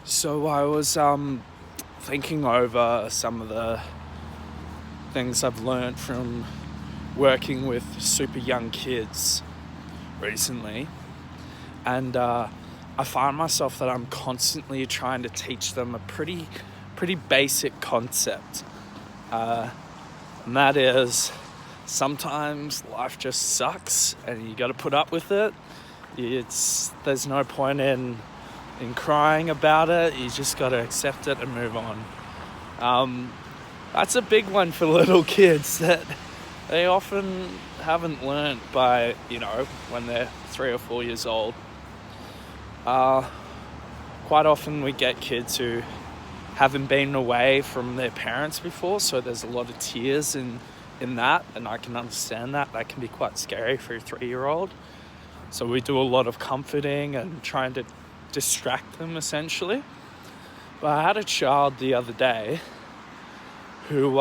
So I was thinking over some of the things I've learned from working with super young kids recently, and I find myself that I'm constantly trying to teach them a pretty basic concept, and that is sometimes life just sucks and you got to put up with it. There's no point in crying about it. You just got to accept it and move on. That's a big one for little kids that they often haven't learnt by, when they're 3 or 4 years old. Quite often we get kids who haven't been away from their parents before, so there's a lot of tears in that, and I can understand that. That can be quite scary for a 3-year-old. So we do a lot of comforting and trying to distract them, essentially. But I had a child the other day who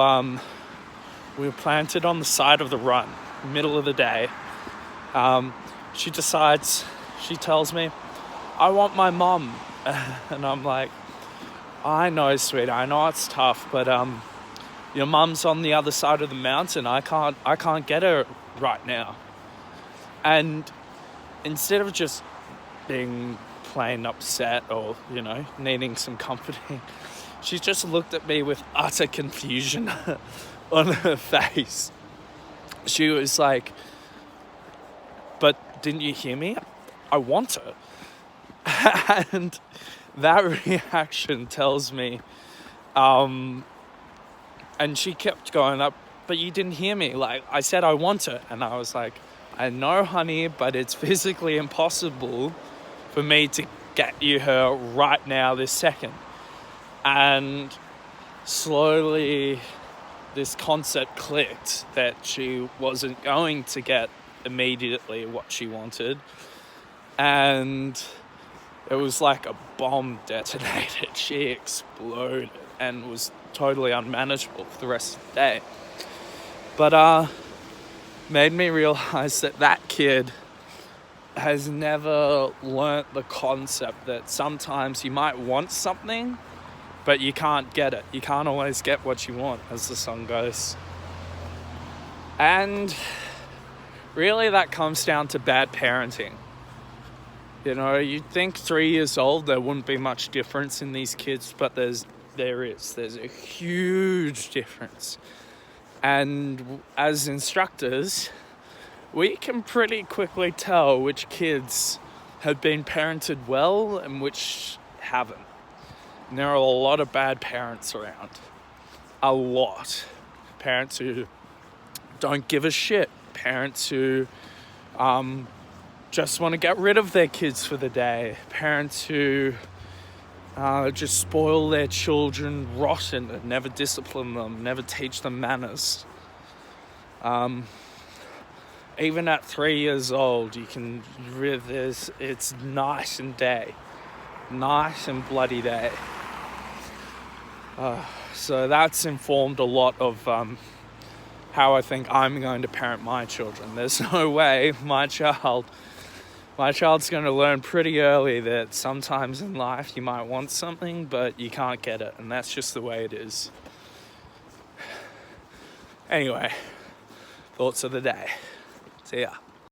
we were planted on the side of the run, middle of the day. She tells me, "I want my mum." And I'm like, "I know, sweet, I know it's tough, but your mum's on the other side of the mountain. I can't get her right now." And instead of just being plain upset or, needing some comforting, she just looked at me with utter confusion on her face. She was like, "But didn't you hear me? I want her." And that reaction tells me, and she kept going up, "But you didn't hear me. Like, I said I want her." And I was like, "I know, honey, but it's physically impossible for me to get you her right now, this second." And slowly this concept clicked that she wasn't going to get immediately what she wanted. And it was like a bomb detonated. She exploded and was totally unmanageable for the rest of the day. But made me realize that kid has never learnt the concept that sometimes you might want something, but you can't get it. You can't always get what you want, as the song goes. And really that comes down to bad parenting. You'd think 3 years old there wouldn't be much difference in these kids, but there is. There's a huge difference. And as instructors, we can pretty quickly tell which kids have been parented well and which haven't. And there are a lot of bad parents around. A lot. Parents who don't give a shit. Parents who just want to get rid of their kids for the day. Parents who just spoil their children rotten and never discipline them, never teach them manners. Even at 3 years old, it's night and day. Night and bloody day. So that's informed a lot of how I think I'm going to parent my children. There's no way my child's going to learn pretty early that sometimes in life you might want something, but you can't get it. And that's just the way it is. Anyway, thoughts of the day. See ya.